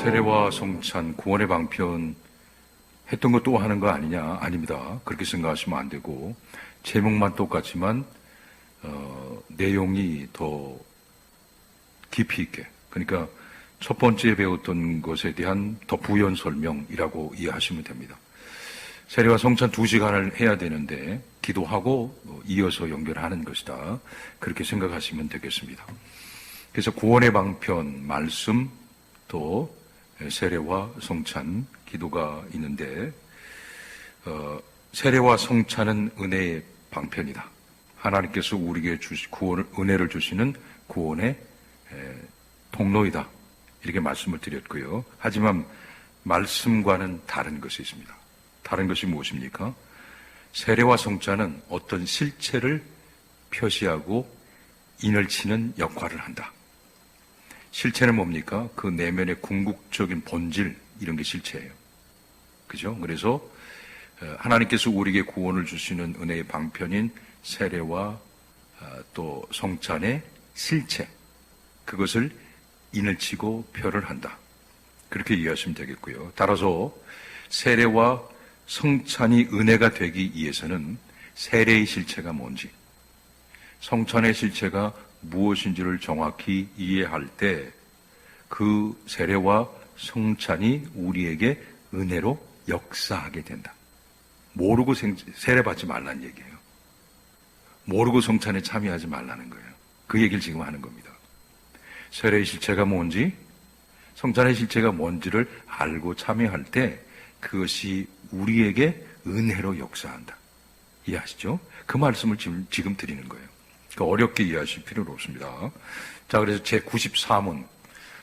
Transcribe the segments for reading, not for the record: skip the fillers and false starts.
세례와 성찬, 구원의 방편 했던 거 또 하는 거 아니냐? 아닙니다. 그렇게 생각하시면 안 되고, 제목만 똑같지만 내용이 더 깊이 있게, 그러니까 첫 번째 배웠던 것에 대한 더 부연 설명이라고 이해하시면 됩니다. 세례와 성찬 2시간을 해야 되는데 기도하고 이어서 연결하는 것이다, 그렇게 생각하시면 되겠습니다. 그래서 구원의 방편, 말씀, 또 세례와 성찬, 기도가 있는데, 세례와 성찬은 은혜의 방편이다. 하나님께서 우리에게 은혜를 주시는 구원의 통로이다, 이렇게 말씀을 드렸고요. 하지만 말씀과는 다른 것이 있습니다. 다른 것이 무엇입니까? 세례와 성찬은 어떤 실체를 표시하고 인을 치는 역할을 한다. 실체는 뭡니까? 그 내면의 궁극적인 본질, 이런 게 실체예요. 그죠? 그래서 하나님께서 우리에게 구원을 주시는 은혜의 방편인 세례와 또 성찬의 실체, 그것을 인을 치고 표를 한다, 그렇게 이해하시면 되겠고요. 따라서 세례와 성찬이 은혜가 되기 위해서는 세례의 실체가 뭔지, 성찬의 실체가 무엇인지를 정확히 이해할 때 그 세례와 성찬이 우리에게 은혜로 역사하게 된다. 모르고 세례받지 말라는 얘기예요. 모르고 성찬에 참여하지 말라는 거예요. 그 얘기를 지금 하는 겁니다. 세례의 실체가 뭔지, 성찬의 실체가 뭔지를 알고 참여할 때 그것이 우리에게 은혜로 역사한다. 이해하시죠? 그 말씀을 지금 드리는 거예요. 그러니까 어렵게 이해하실 필요는 없습니다. 자, 그래서 제 94문,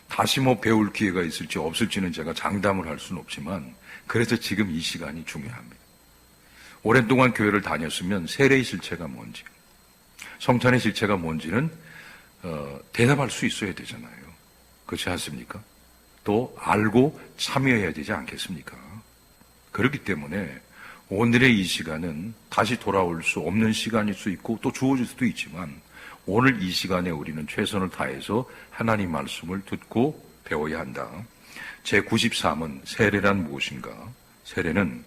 다시 배울 기회가 있을지 없을지는 제가 장담을 할 수는 없지만, 그래서 지금 이 시간이 중요합니다. 오랜 동안 교회를 다녔으면 세례의 실체가 뭔지, 성찬의 실체가 뭔지는 대답할 수 있어야 되잖아요. 그렇지 않습니까? 또 알고 참여해야 되지 않겠습니까? 그렇기 때문에 오늘의 이 시간은 다시 돌아올 수 없는 시간일 수 있고 또 주어질 수도 있지만, 오늘 이 시간에 우리는 최선을 다해서 하나님 말씀을 듣고 배워야 한다. 제93은 세례란 무엇인가? 세례는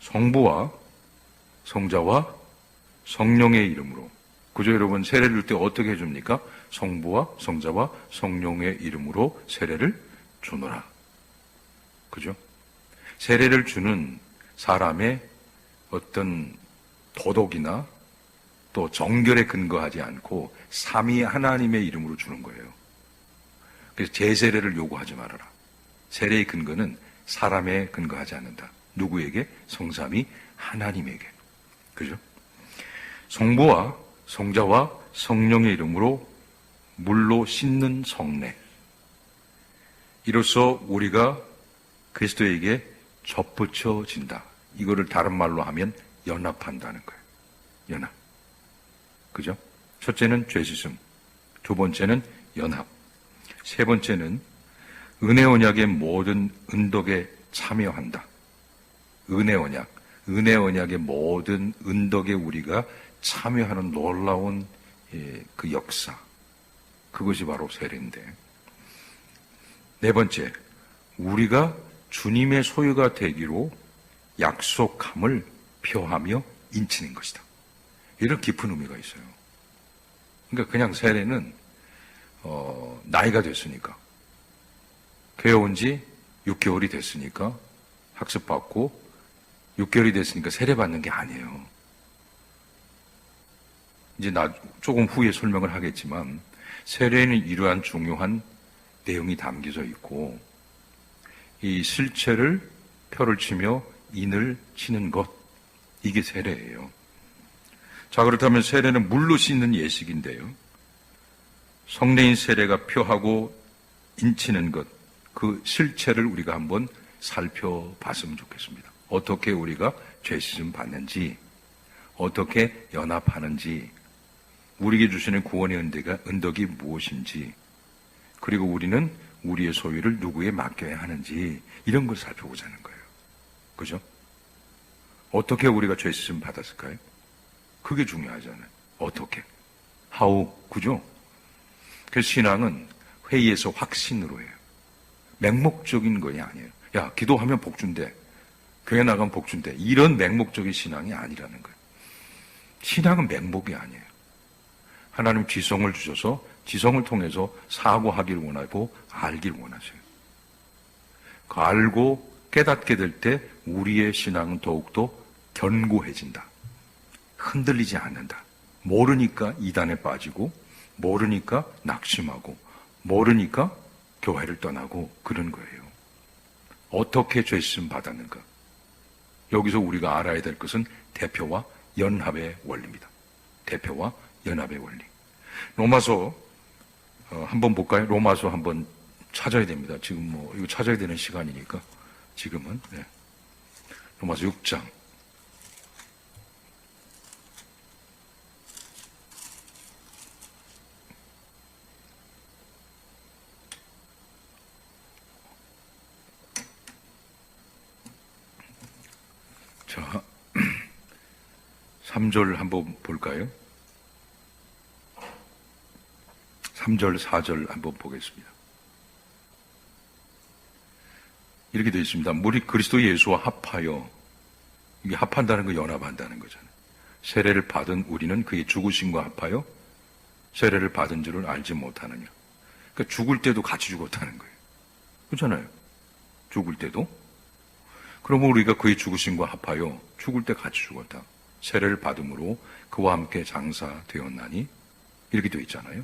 성부와 성자와 성령의 이름으로, 그죠 여러분? 세례를 줄 때 어떻게 해줍니까? 성부와 성자와 성령의 이름으로 세례를 주노라. 그죠? 세례를 주는 사람의 어떤 도덕이나 또 정결에 근거하지 않고 삼위 하나님의 이름으로 주는 거예요. 그래서 제세례를 요구하지 말아라. 세례의 근거는 사람에 근거하지 않는다. 누구에게? 성삼위 하나님에게. 그죠? 성부와 성자와 성령의 이름으로 물로 씻는 성례. 이로써 우리가 그리스도에게 접붙여진다. 이거를 다른 말로 하면 연합한다는 거예요. 연합. 그죠? 첫째는 죄 씻음, 두 번째는 연합, 세 번째는 은혜 언약의 모든 은덕에 참여한다. 은혜 언약의 모든 은덕에 우리가 참여하는 놀라운 그 역사, 그것이 바로 세례인데, 네 번째, 우리가 주님의 소유가 되기로 약속함을 표하며 인치는 것이다. 이런 깊은 의미가 있어요. 그러니까 그냥 세례는 나이가 됐으니까, 교회 온 지 6개월이 됐으니까 학습받고 6개월이 됐으니까 세례받는 게 아니에요. 이제 조금 후에 설명을 하겠지만, 세례에는 이러한 중요한 내용이 담겨져 있고, 이 실체를 표를 치며 인을 치는 것, 이게 세례예요. 자, 그렇다면 세례는 물로 씻는 예식인데요, 성례인 세례가 표하고 인치는 것, 그 실체를 우리가 한번 살펴봤으면 좋겠습니다. 어떻게 우리가 죄 씻음 받는지, 어떻게 연합하는지, 우리에게 주시는 구원의 은덕이 무엇인지, 그리고 우리는 우리의 소유를 누구에 맡겨야 하는지, 이런 걸 살펴보자는 거예요. 그죠? 어떻게 우리가 죄 씻음 받았을까요? 그게 중요하잖아요. 어떻게? How? 그죠? 그래서 신앙은 회의에서 확신으로 해요. 맹목적인 것이 아니에요. 야, 기도하면 복 준대. 교회 나가면 복 준대. 이런 맹목적인 신앙이 아니라는 거예요. 신앙은 맹목이 아니에요. 하나님 지성을 주셔서 지성을 통해서 사고하기를 원하고 알기를 원하세요. 그 알고 깨닫게 될 때 우리의 신앙은 더욱더 견고해진다. 흔들리지 않는다. 모르니까 이단에 빠지고, 모르니까 낙심하고, 모르니까 교회를 떠나고 그런 거예요. 어떻게 죄심 받았는가? 여기서 우리가 알아야 될 것은 대표와 연합의 원리입니다. 대표와 연합의 원리. 로마서 한번 볼까요? 로마서 한번 찾아야 됩니다. 지금 이거 찾아야 되는 시간이니까 지금은. 네. 로마서 6장. 자, 3절 한번 볼까요? 3절, 4절 한번 보겠습니다. 이렇게 되어 있습니다. 우리 그리스도 예수와 합하여, 이게 합한다는 거 연합한다는 거잖아요. 세례를 받은 우리는 그의 죽으심과 합하여 세례를 받은 줄을 알지 못하느냐. 그러니까 죽을 때도 같이 죽었다는 거예요. 그렇잖아요. 죽을 때도. 그러면 우리가 그의 죽으심과 합하여 죽을 때 같이 죽었다. 세례를 받음으로 그와 함께 장사되었나니. 이렇게 되어 있잖아요.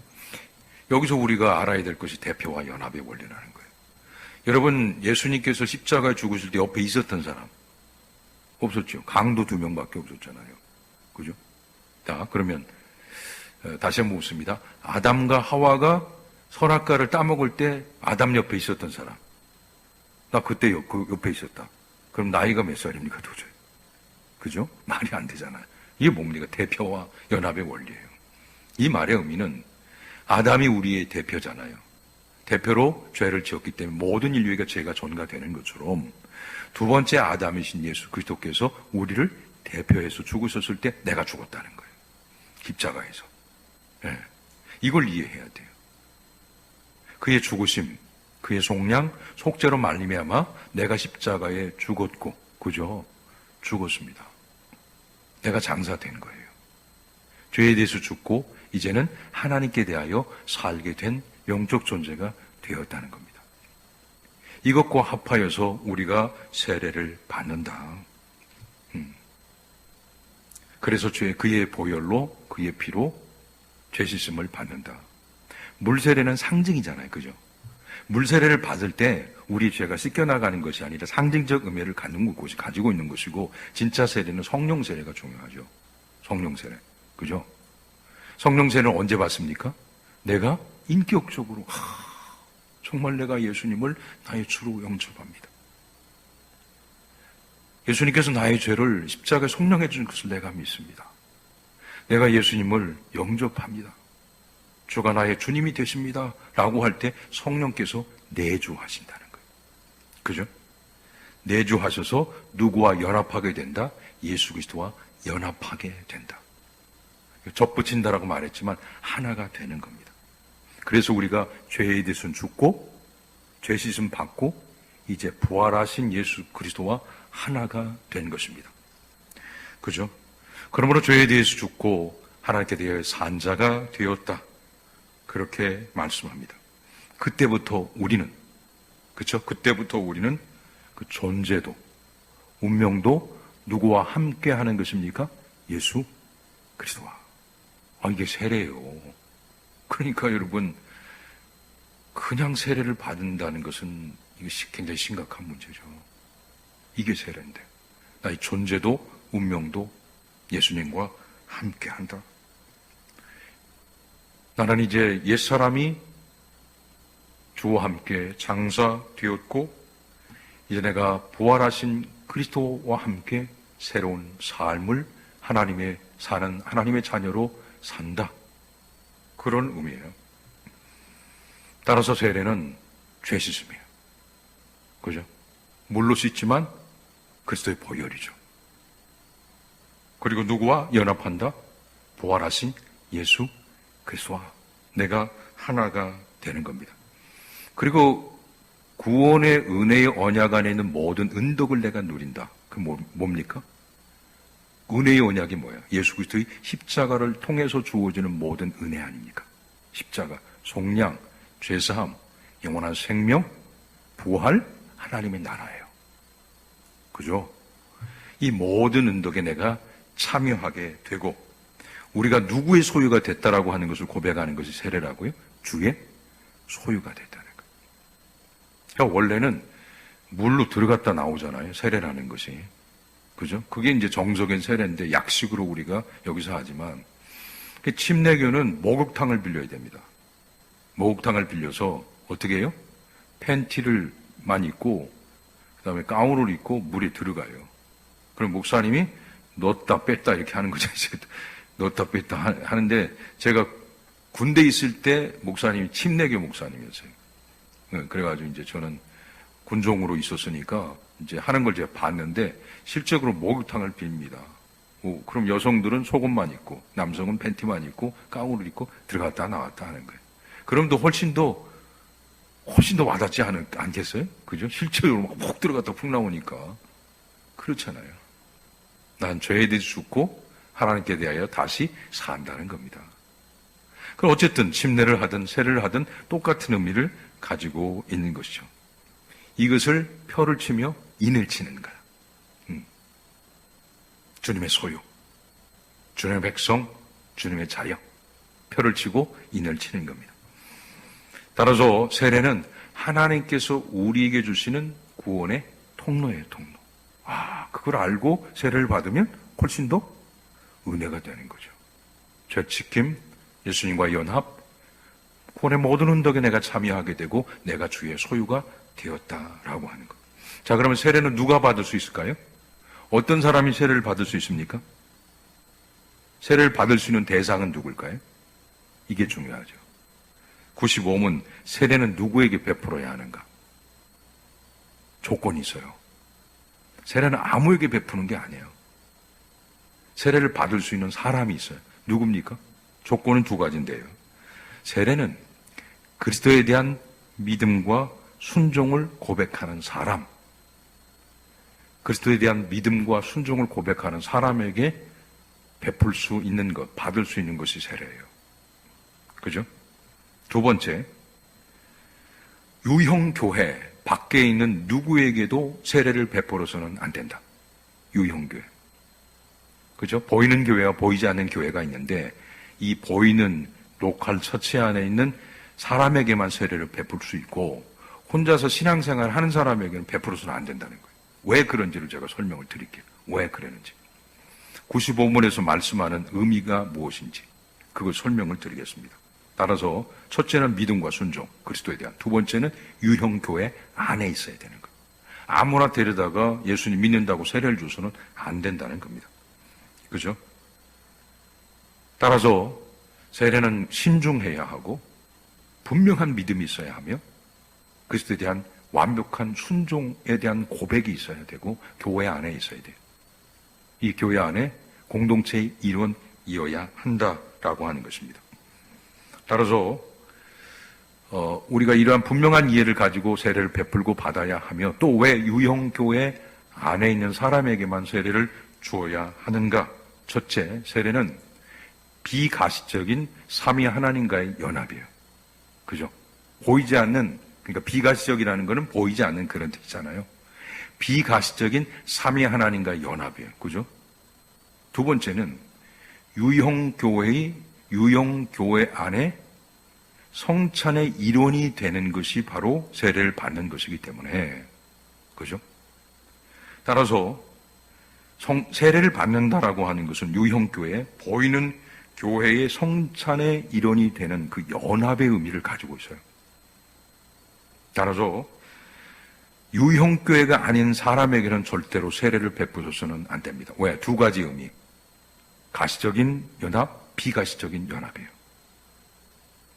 여기서 우리가 알아야 될 것이 대표와 연합의 원리라는 거예요. 여러분, 예수님께서 십자가에 죽으실 때 옆에 있었던 사람 없었죠. 강도 2명밖에 없었잖아요. 그죠? 자, 그러면 다시 한번 묻습니다. 아담과 하와가 선악과를 따먹을 때 아담 옆에 있었던 사람, 나 그때 그 옆에 있었다. 그럼 나이가 몇 살입니까 도저히? 그죠? 말이 안 되잖아요. 이게 뭡니까? 대표와 연합의 원리예요. 이 말의 의미는 아담이 우리의 대표잖아요. 대표로 죄를 지었기 때문에 모든 인류에게 죄가 전가되는 것처럼 두 번째 아담이신 예수 그리스도께서 우리를 대표해서 죽으셨을 때 내가 죽었다는 거예요. 십자가에서. 네. 이걸 이해해야 돼요. 그의 죽으심, 그의 속량, 속죄로 말미암아 내가 십자가에 죽었고, 그죠? 죽었습니다. 내가 장사된 거예요. 죄에 대해서 죽고 이제는 하나님께 대하여 살게 된 영적 존재가 되었다는 겁니다. 이것과 합하여서 우리가 세례를 받는다. 그래서 그의 보혈로, 그의 피로 죄 씻음을 받는다. 물세례는 상징이잖아요. 그죠? 물세례를 받을 때 우리 죄가 씻겨나가는 것이 아니라 상징적 의미를 가지고 있는 것이고, 진짜 세례는 성령 세례가 중요하죠. 성령 세례. 그죠? 성령 세례는 언제 받습니까? 내가 인격적으로 정말 내가 예수님을 나의 주로 영접합니다. 예수님께서 나의 죄를 십자가에 속량해 주는 것을 내가 믿습니다. 내가 예수님을 영접합니다. 주가 나의 주님이 되십니다 라고 할 때 성령께서 내주하신다는 거예요. 그죠? 내주하셔서 누구와 연합하게 된다? 예수 그리스도와 연합하게 된다. 접붙인다라고 말했지만 하나가 되는 겁니다. 그래서 우리가 죄에 대해서는 죽고 죄 씻음 받고 이제 부활하신 예수 그리스도와 하나가 된 것입니다. 그죠? 그러므로 죄에 대해서 죽고 하나님께 대하여 산 자가 되었다. 그렇게 말씀합니다. 그때부터 우리는, 그렇죠? 그때부터 우리는 그 존재도 운명도 누구와 함께 하는 것입니까? 예수 그리스도와. 이게 세례예요. 그러니까 여러분, 그냥 세례를 받는다는 것은 이게 굉장히 심각한 문제죠. 이게 세례인데 나의 존재도 운명도 예수님과 함께 한다. 나는 이제 옛사람이 주와 함께 장사되었고 이제 내가 부활하신 그리스도와 함께 새로운 삶을 사는 하나님의 자녀로 산다. 그런 의미예요. 따라서 세례는 죄 씻음이에요. 그죠? 물로 씻지만 그리스도의 보혈이죠. 그리고 누구와 연합한다? 부활하신 예수 그리스도와 내가 하나가 되는 겁니다. 그리고 구원의 은혜의 언약 안에 있는 모든 은덕을 내가 누린다. 그 뭡니까? 은혜의 언약이 뭐야? 예수 그리스도의 십자가를 통해서 주어지는 모든 은혜 아닙니까? 십자가, 속량, 죄사함, 영원한 생명, 부활, 하나님의 나라예요. 그죠? 이 모든 은덕에 내가 참여하게 되고, 우리가 누구의 소유가 됐다라고 하는 것을 고백하는 것이 세례라고요? 주의 소유가 됐다는 거예요. 그러니까 원래는 물로 들어갔다 나오잖아요. 세례라는 것이. 그죠? 그게 이제 정석인 세례인데 약식으로 우리가 여기서 하지만, 침례교는 목욕탕을 빌려야 됩니다. 목욕탕을 빌려서 어떻게 해요? 팬티를만 입고 그 다음에 가운을 입고 물에 들어가요. 그럼 목사님이 넣었다 뺐다 이렇게 하는 거죠. 넣었다 뺐다 하는데, 제가 군대 있을 때 목사님이 침례교 목사님이었어요. 그래가지고 이제 저는 군종으로 있었으니까 이제 하는 걸 제가 봤는데, 실제로 목욕탕을 빕니다. 그럼 여성들은 속옷만 입고 남성은 팬티만 입고 가운을 입고 들어갔다 나왔다 하는 거예요. 그럼 또 훨씬 더 와닿지 않겠어요? 그죠? 실제로 막 푹 들어갔다 푹 나오니까. 그렇잖아요. 난 죄에 대해 죽고 하나님께 대하여 다시 산다는 겁니다. 그럼 어쨌든 침례를 하든 세례를 하든 똑같은 의미를 가지고 있는 것이죠. 이것을 표를 치며 인을 치는 거야. 주님의 소유, 주님의 백성, 주님의 자녀, 표를 치고 인을 치는 겁니다. 따라서 세례는 하나님께서 우리에게 주시는 구원의 통로예요, 통로. 그걸 알고 세례를 받으면 훨씬 더 은혜가 되는 거죠. 죄지킴, 예수님과 연합, 구원의 모든 은덕에 내가 참여하게 되고 내가 주의 소유가 되었다라고 하는 것. 자, 그러면 세례는 누가 받을 수 있을까요? 어떤 사람이 세례를 받을 수 있습니까? 세례를 받을 수 있는 대상은 누굴까요? 이게 중요하죠. 95문, 세례는 누구에게 베풀어야 하는가? 조건이 있어요. 세례는 아무에게 베푸는 게 아니에요. 세례를 받을 수 있는 사람이 있어요. 누굽니까? 조건은 두 가지인데요. 세례는 그리스도에 대한 믿음과 순종을 고백하는 사람, 그리스도에 대한 믿음과 순종을 고백하는 사람에게 베풀 수 있는 것, 받을 수 있는 것이 세례예요. 그죠? 두 번째, 유형교회 밖에 있는 누구에게도 세례를 베풀어서는 안 된다. 유형교회. 그죠? 보이는 교회와 보이지 않는 교회가 있는데, 이 보이는 로컬 처치 안에 있는 사람에게만 세례를 베풀 수 있고, 혼자서 신앙생활 하는 사람에게는 베풀어서는 안 된다는 거예요. 왜 그런지를 제가 설명을 드릴게요. 왜 그랬는지. 95문에서 말씀하는 의미가 무엇인지 그걸 설명을 드리겠습니다. 따라서 첫째는 믿음과 순종, 그리스도에 대한. 두 번째는 유형교회 안에 있어야 되는 거예요. 아무나 데려다가 예수님 믿는다고 세례를 줘서는 안 된다는 겁니다. 그죠? 따라서 세례는 신중해야 하고 분명한 믿음이 있어야 하며 그리스도에 대한 완벽한 순종에 대한 고백이 있어야 되고 교회 안에 있어야 돼요. 이 교회 안에 공동체의 일원이어야 한다라고 하는 것입니다. 따라서 우리가 이러한 분명한 이해를 가지고 세례를 베풀고 받아야 하며 또 왜 유형교회 안에 있는 사람에게만 세례를 주어야 하는가? 첫째, 세례는 비가시적인 삼위 하나님과의 연합이에요. 그죠? 보이지 않는, 그러니까 비가시적이라는 것은 보이지 않는 그런 뜻이잖아요. 비가시적인 삼위 하나님과의 연합이에요. 그죠? 두 번째는 유형교회 안에 성찬의 일원이 되는 것이 바로 세례를 받는 것이기 때문에, 그죠? 따라서 세례를 받는다라고 하는 것은 유형교회, 보이는 교회의 성찬의 일원이 되는 그 연합의 의미를 가지고 있어요. 따라서 유형교회가 아닌 사람에게는 절대로 세례를 베풀어서는 안 됩니다. 왜? 두 가지 의미. 가시적인 연합, 비가시적인 연합이에요.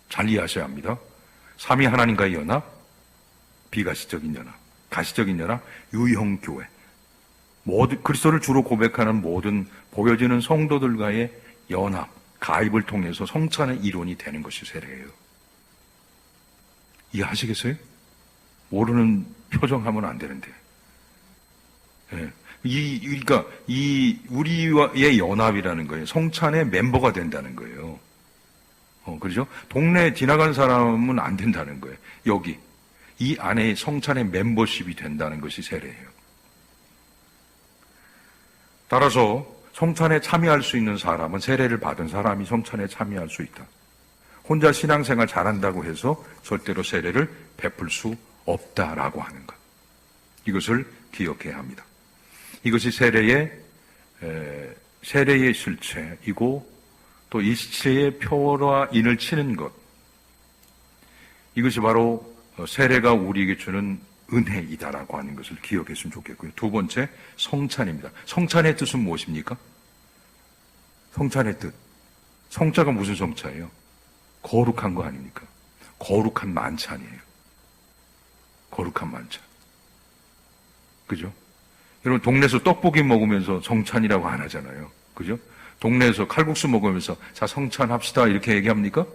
잘 이해하셔야 합니다. 삼위 하나님과의 연합, 비가시적인 연합, 가시적인 연합, 유형교회. 모든 그리스도를 주로 고백하는 모든 보여지는 성도들과의 연합, 가입을 통해서 성찬의 일원이 되는 것이 세례예요. 이해하시겠어요? 모르는 표정하면 안 되는데. 예. 그러니까 우리와의 연합이라는 거예요. 성찬의 멤버가 된다는 거예요. 그렇죠? 동네에 지나간 사람은 안 된다는 거예요. 여기 이 안에 성찬의 멤버십이 된다는 것이 세례예요. 따라서 성찬에 참여할 수 있는 사람은 세례를 받은 사람이 성찬에 참여할 수 있다. 혼자 신앙생활 잘한다고 해서 절대로 세례를 베풀 수 없다라고 하는 것. 이것을 기억해야 합니다. 이것이 세례의 실체이고 또 일체의 표와 인을 치는 것. 이것이 바로 세례가 우리에게 주는 은혜이다라고 하는 것을 기억했으면 좋겠고요. 두 번째, 성찬입니다. 성찬의 뜻은 무엇입니까? 성찬의 뜻. 성자가 무슨 성자예요? 거룩한 거 아닙니까? 거룩한 만찬이에요. 거룩한 만찬. 그죠? 여러분, 동네에서 떡볶이 먹으면서 성찬이라고 안 하잖아요. 그죠? 동네에서 칼국수 먹으면서 자, 성찬합시다 이렇게 얘기합니까?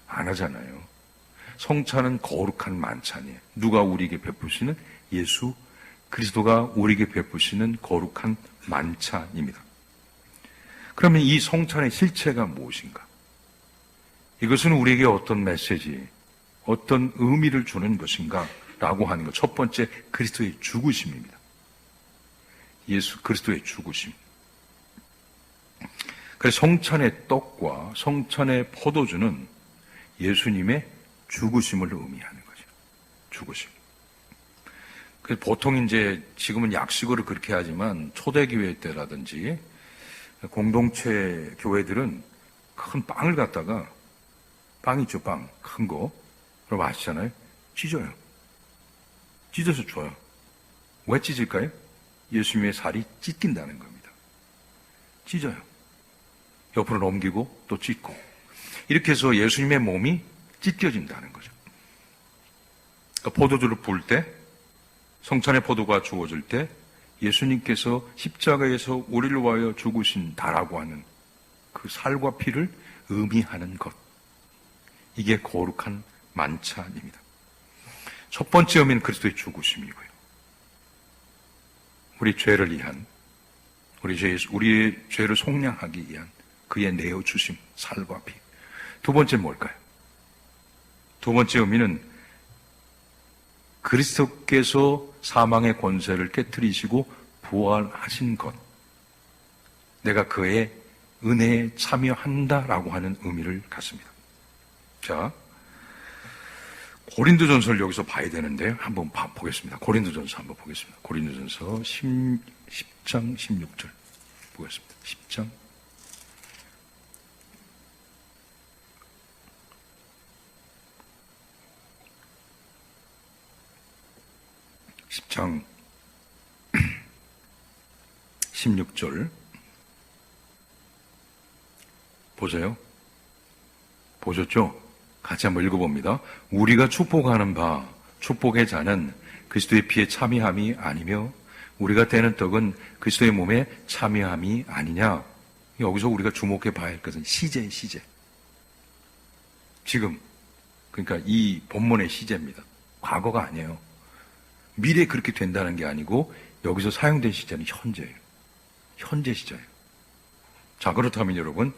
안 하잖아요. 성찬은 거룩한 만찬이에요. 누가 우리에게 베푸시는? 예수 그리스도가 우리에게 베푸시는 거룩한 만찬입니다. 그러면 이 성찬의 실체가 무엇인가? 이것은 우리에게 어떤 메시지, 어떤 의미를 주는 것인가? 라고 하는 것. 첫 번째, 그리스도의 죽으심입니다. 예수 그리스도의 죽으심. 그래서 성찬의 떡과 성찬의 포도주는 예수님의 죽으심을 의미하는 거죠. 죽으심. 그래서 보통 이제 지금은 약식으로 그렇게 하지만 초대교회 때라든지 공동체 교회들은 큰 빵을 갖다가 빵 있죠, 빵. 큰 거. 그럼 아시잖아요? 찢어요. 찢어서 줘요. 왜 찢을까요? 예수님의 살이 찢긴다는 겁니다. 찢어요. 옆으로 넘기고 또 찢고. 이렇게 해서 예수님의 몸이 찢겨진다는 거죠. 그러니까 포도주를 부을 때, 성찬의 포도가 주어질 때 예수님께서 십자가에서 우리를 위하여 죽으신다라고 하는 그 살과 피를 의미하는 것. 이게 거룩한 만찬입니다. 첫 번째 의미는 그리스도의 죽으심이고요. 우리 죄를 위한, 우리의 죄를 속량하기 위한 그의 내어주심, 살과 피. 두 번째는 뭘까요? 두 번째 의미는 그리스도께서 사망의 권세를 깨뜨리시고 부활하신 것. 내가 그의 은혜에 참여한다라고 하는 의미를 갖습니다. 자, 고린도전서를 여기서 봐야 되는데 한번 보겠습니다. 고린도전서 한번 보겠습니다. 고린도전서 10장 16절 보겠습니다. 10장 10장 16절 보세요. 보셨죠? 같이 한번 읽어봅니다. 우리가 축복하는 바 축복의 자는 그리스도의 피에 참여함이 아니며 우리가 떼는 떡은 그리스도의 몸에 참여함이 아니냐. 여기서 우리가 주목해 봐야 할 것은 시제의 시제. 지금 그러니까 이 본문의 시제입니다. 과거가 아니에요. 미래에 그렇게 된다는 게 아니고 여기서 사용된 시제는 현재예요. 현재 시제예요. 자, 그렇다면 여러분,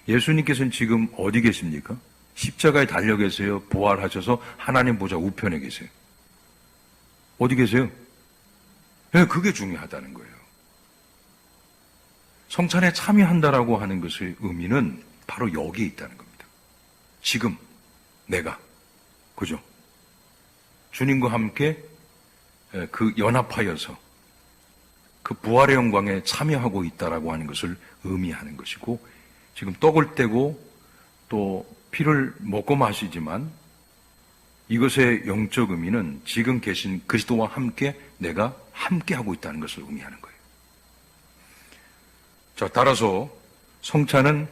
예수님께서는 지금 어디 계십니까? 십자가에 달려 계세요? 부활하셔서 하나님 보좌 우편에 계세요? 어디 계세요? 네, 그게 중요하다는 거예요. 성찬에 참여한다라고 하는 것의 의미는 바로 여기에 있다는 겁니다. 지금 내가, 그죠? 주님과 함께 그 연합하여서 그 부활의 영광에 참여하고 있다라고 하는 것을 의미하는 것이고, 지금 떡을 떼고 또 피를 먹고 마시지만 이것의 영적 의미는 지금 계신 그리스도와 함께 내가 함께하고 있다는 것을 의미하는 거예요. 자, 따라서 성찬은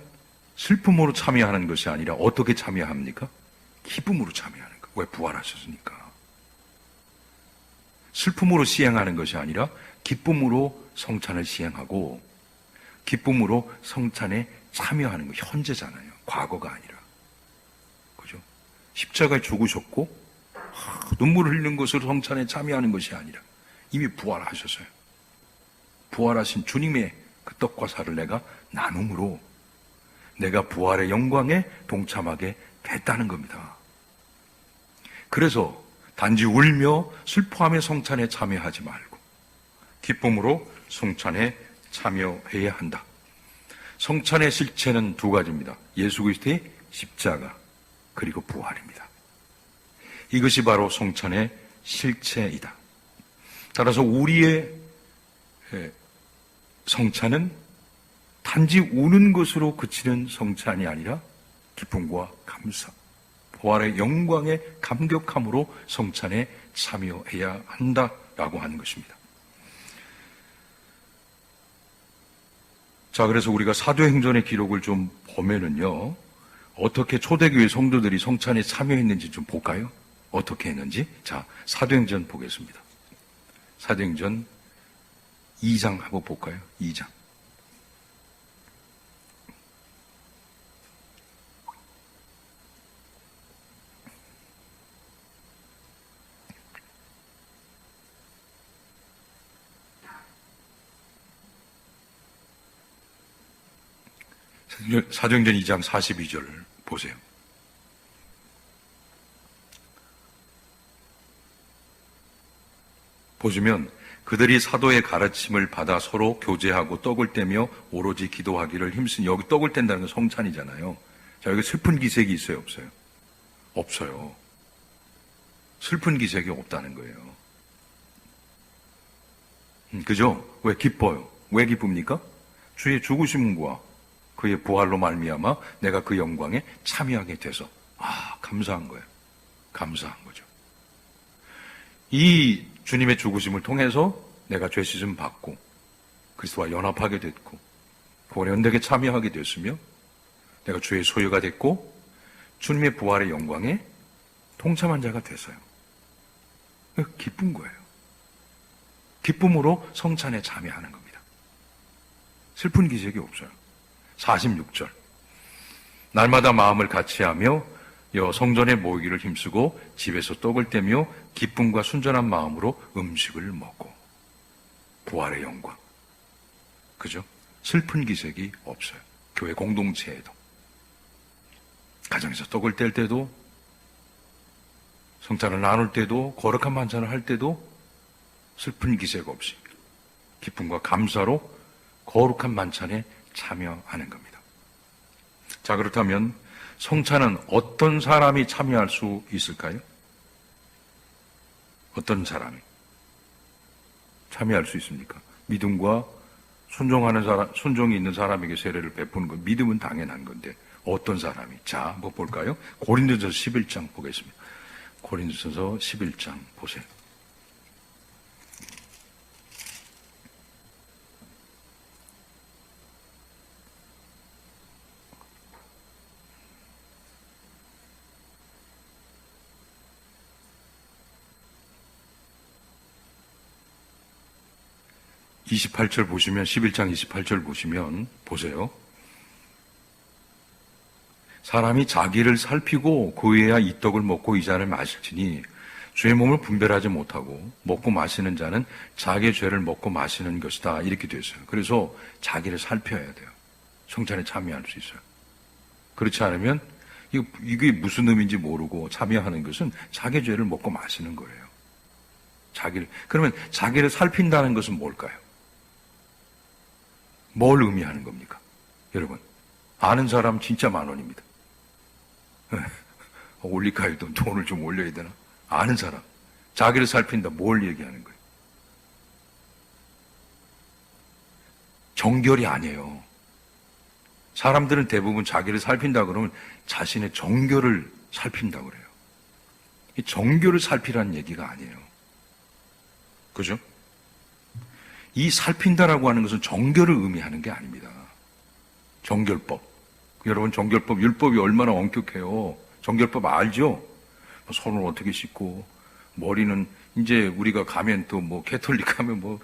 슬픔으로 참여하는 것이 아니라 어떻게 참여합니까? 기쁨으로 참여하는 거예요. 왜? 부활하셨으니까. 슬픔으로 시행하는 것이 아니라 기쁨으로 성찬을 시행하고 기쁨으로 성찬에 참여하는 거. 현재잖아요. 과거가 아니라. 그죠? 십자가에 죽으셨고 눈물을 흘리는 것으로 성찬에 참여하는 것이 아니라 이미 부활하셨어요. 부활하신 주님의 그 떡과 살을 내가 나눔으로 내가 부활의 영광에 동참하게 됐다는 겁니다. 그래서 단지 울며 슬퍼하며 성찬에 참여하지 말고 기쁨으로 성찬에 참여해야 한다. 성찬의 실체는 두 가지입니다. 예수 그리스도의 십자가 그리고 부활입니다. 이것이 바로 성찬의 실체이다. 따라서 우리의 성찬은 단지 우는 것으로 그치는 성찬이 아니라 기쁨과 감사, 부활의 영광에 감격함으로 성찬에 참여해야 한다라고 하는 것입니다. 자, 그래서 우리가 사도행전의 기록을 좀 보면은요, 어떻게 초대교회 성도들이 성찬에 참여했는지 좀 볼까요? 어떻게 했는지. 자, 사도행전 보겠습니다. 사도행전 2장 한번 볼까요? 2장. 사도행전 2장 42절 보세요. 보시면 그들이 사도의 가르침을 받아 서로 교제하고 떡을 떼며 오로지 기도하기를 힘쓰니, 여기 떡을 뗀다는 건 성찬이잖아요. 자, 여기 슬픈 기색이 있어요, 없어요? 없어요. 슬픈 기색이 없다는 거예요. 그죠? 왜 기뻐요? 왜 기쁩니까? 주의 죽으심과 그의 부활로 말미암아 내가 그 영광에 참여하게 돼서 감사한 거예요. 감사한 거죠. 이 주님의 죽으심을 통해서 내가 죄 씻음 받고 그리스도와 연합하게 됐고 구원의 언덕에 참여하게 됐으며 내가 주의 소유가 됐고 주님의 부활의 영광에 동참한 자가 됐어요. 기쁜 거예요. 기쁨으로 성찬에 참여하는 겁니다. 슬픈 기색이 없어요. 46절. 날마다 마음을 같이하며 성전에 모이기를 힘쓰고 집에서 떡을 떼며 기쁨과 순전한 마음으로 음식을 먹고. 부활의 영광. 그죠? 슬픈 기색이 없어요. 교회 공동체에도. 가정에서 떡을 뗄 때도, 성찬을 나눌 때도, 거룩한 만찬을 할 때도 슬픈 기색 없이 기쁨과 감사로 거룩한 만찬에 참여하는 겁니다. 자, 그렇다면 성찬은 어떤 사람이 참여할 수 있을까요? 어떤 사람이 참여할 수 있습니까? 믿음과 순종하는 사람, 순종이 있는 사람에게 세례를 베푸는 것, 믿음은 당연한 건데 어떤 사람이? 자, 한번 볼까요? 고린도전서 11장 보겠습니다. 고린도전서 11장 보세요. 28절 보시면, 11장 28절 보시면, 보세요. 사람이 자기를 살피고 그에야 이 떡을 먹고 이 잔을 마실지니 주의 몸을 분별하지 못하고 먹고 마시는 자는 자기의 죄를 먹고 마시는 것이다. 이렇게 되어 있어요. 그래서 자기를 살펴야 돼요. 성찬에 참여할 수 있어요. 그렇지 않으면 이게 무슨 의미인지 모르고 참여하는 것은 자기의 죄를 먹고 마시는 거예요. 그러면 자기를 살핀다는 것은 뭘까요? 뭘 의미하는 겁니까? 여러분, 아는 사람 진짜 만원입니다. 올릴까요? 돈을 좀 올려야 되나? 아는 사람. 자기를 살핀다. 뭘 얘기하는 거예요? 정결이 아니에요. 사람들은 대부분 자기를 살핀다 그러면 자신의 정결을 살핀다 그래요. 이 정결을 살피라는 얘기가 아니에요. 그죠? 이 살핀다라고 하는 것은 정결을 의미하는 게 아닙니다. 정결법. 여러분, 정결법, 율법이 얼마나 엄격해요. 정결법 알죠? 손을 어떻게 씻고, 머리는 이제 우리가 가면 또 캐톨릭 가면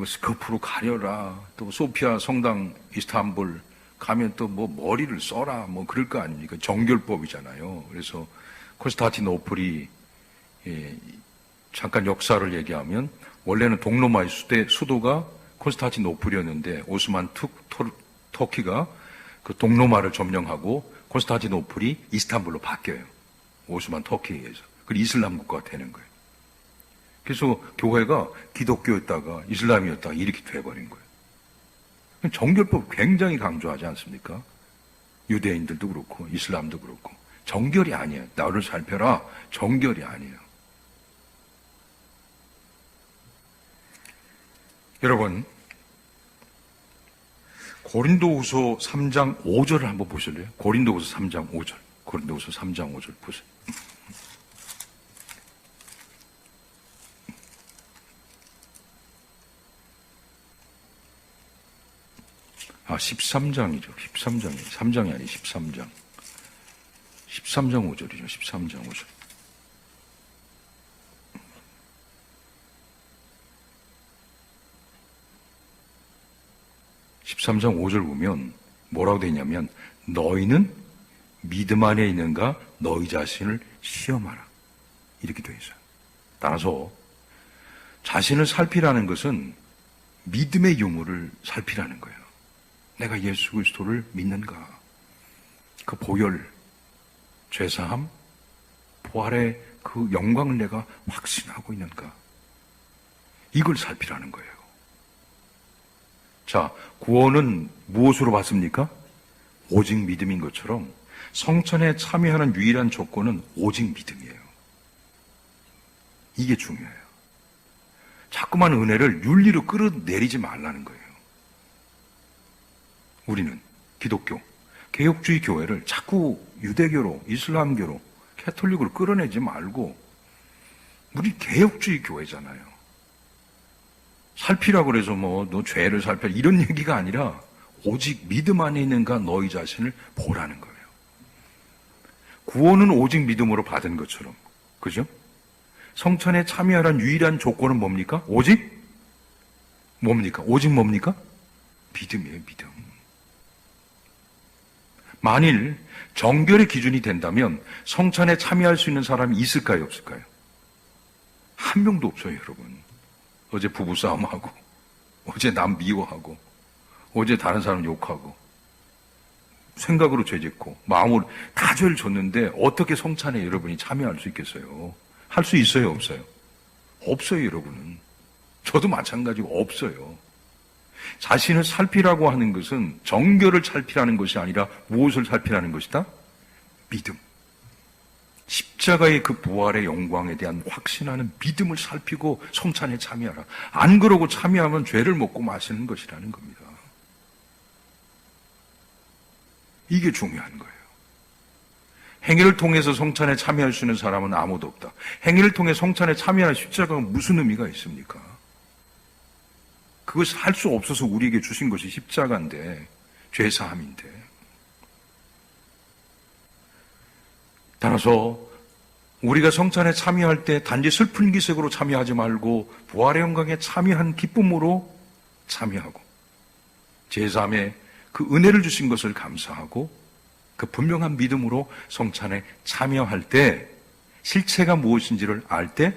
스커프로 가려라. 또 소피아 성당 이스탄불 가면 또 머리를 써라. 그럴 거 아닙니까? 정결법이잖아요. 그래서 콘스탄티노플이 잠깐 역사를 얘기하면 원래는 동로마의 수도가 콘스탄티노플이었는데 오스만 터키가 그 동로마를 점령하고 콘스탄티노플이 이스탄불로 바뀌어요. 오스만 터키에 의해서. 그리고 이슬람 국가가 되는 거예요. 그래서 교회가 기독교였다가 이슬람이었다가 이렇게 돼버린 거예요. 정결법 굉장히 강조하지 않습니까? 유대인들도 그렇고 이슬람도 그렇고 정결이 아니에요. 나를 살펴라. 정결이 아니에요. 여러분, 고린도후서 3장 5절을 한번 보실래요? 고린도후서 3장 5절. 고린도후서 3장 5절 보세요. 13장이죠. 13장이에요. 3장이 아니 13장. 13장 5절이죠. 13장 5절. (13장 5절) 보면 뭐라고 되어 있냐면 너희는 믿음 안에 있는가 너희 자신을 시험하라 이렇게 되어 있어요. 따라서 자신을 살피라는 것은 믿음의 유무를 살피라는 거예요. 내가 예수 그리스도를 믿는가? 그 보혈, 죄사함, 부활의 그 영광을 내가 확신하고 있는가? 이걸 살피라는 거예요. 자, 구원은 무엇으로 받습니까? 오직 믿음인 것처럼 성천에 참여하는 유일한 조건은 오직 믿음이에요. 이게 중요해요. 자꾸만 은혜를 윤리로 끌어내리지 말라는 거예요. 우리는 기독교, 개혁주의 교회를 자꾸 유대교로, 이슬람교로, 캐톨릭으로 끌어내지 말고 우리 개혁주의 교회잖아요. 살피라고 그래서 너 죄를 살펴 이런 얘기가 아니라 오직 믿음 안에 있는가 너희 자신을 보라는 거예요. 구원은 오직 믿음으로 받은 것처럼, 그죠? 성천에 참여하는 유일한 조건은 뭡니까? 오직 뭡니까? 오직 뭡니까? 믿음이에요, 믿음. 만일 정결의 기준이 된다면 성찬에 참여할 수 있는 사람이 있을까요, 없을까요? 한 명도 없어요, 여러분. 어제 부부싸움하고, 어제 남 미워하고, 어제 다른 사람 욕하고, 생각으로 죄짓고, 마음으로 다 죄를 졌는데 어떻게 성찬에 여러분이 참여할 수 있겠어요? 할 수 있어요, 없어요? 없어요, 여러분은. 저도 마찬가지고 없어요. 자신을 살피라고 하는 것은 정결을 살피라는 것이 아니라 무엇을 살피라는 것이다? 믿음. 십자가의 그 부활의 영광에 대한 확신하는 믿음을 살피고 성찬에 참여하라. 안 그러고 참여하면 죄를 먹고 마시는 것이라는 겁니다. 이게 중요한 거예요. 행위를 통해서 성찬에 참여할 수 있는 사람은 아무도 없다. 행위를 통해 성찬에 참여하는 십자가가 무슨 의미가 있습니까? 그것을 할 수 없어서 우리에게 주신 것이 십자가인데, 죄사함인데. 따라서 우리가 성찬에 참여할 때 단지 슬픈 기색으로 참여하지 말고 부활의 영광에 참여한 기쁨으로 참여하고 제사함에 그 은혜를 주신 것을 감사하고 그 분명한 믿음으로 성찬에 참여할 때 실체가 무엇인지를 알 때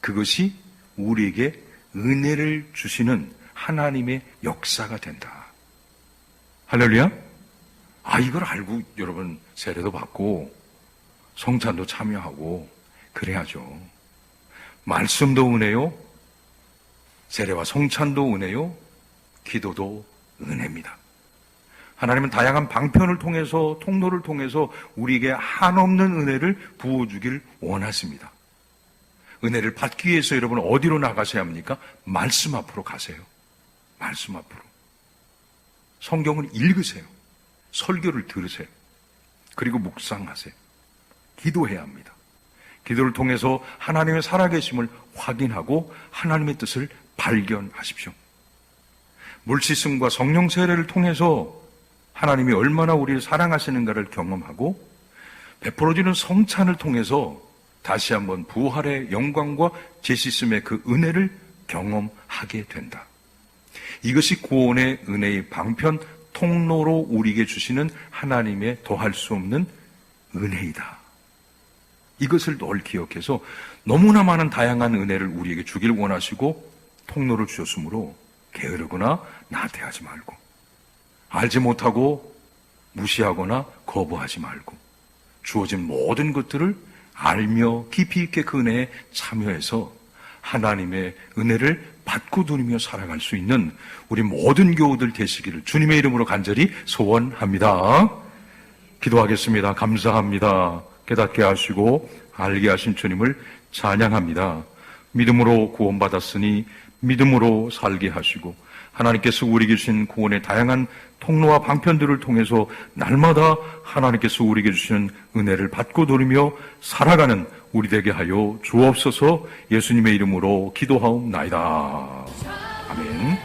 그것이 우리에게 은혜를 주시는 하나님의 역사가 된다. 할렐루야? 이걸 알고 여러분 세례도 받고 성찬도 참여하고 그래야죠. 말씀도 은혜요, 세례와 성찬도 은혜요, 기도도 은혜입니다. 하나님은 다양한 방편을 통해서, 통로를 통해서 우리에게 한없는 은혜를 부어주길 원하십니다. 은혜를 받기 위해서 여러분 어디로 나가셔야 합니까? 말씀 앞으로 가세요. 말씀 앞으로. 성경을 읽으세요. 설교를 들으세요. 그리고 묵상하세요. 기도해야 합니다. 기도를 통해서 하나님의 살아계심을 확인하고 하나님의 뜻을 발견하십시오. 물 씻음과 성령 세례를 통해서 하나님이 얼마나 우리를 사랑하시는가를 경험하고 베풀어지는 성찬을 통해서 다시 한번 부활의 영광과 재씻음의 그 은혜를 경험하게 된다. 이것이 구원의 은혜의 방편 통로로 우리에게 주시는 하나님의 더할 수 없는 은혜이다. 이것을 늘 기억해서 너무나 많은 다양한 은혜를 우리에게 주길 원하시고 통로를 주셨으므로 게으르거나 나태하지 말고, 알지 못하고 무시하거나 거부하지 말고, 주어진 모든 것들을 알며 깊이 있게 그 은혜에 참여해서 하나님의 은혜를 받고 누리며 살아갈 수 있는 우리 모든 교우들 되시기를 주님의 이름으로 간절히 소원합니다. 기도하겠습니다. 감사합니다. 깨닫게 하시고 알게 하신 주님을 찬양합니다. 믿음으로 구원받았으니 믿음으로 살게 하시고, 하나님께서 우리에게 주신 구원의 다양한 통로와 방편들을 통해서 날마다 하나님께서 우리에게 주시는 은혜를 받고 누리며 살아가는 우리 되게 하여 주옵소서. 예수님의 이름으로 기도하옵나이다. 아멘.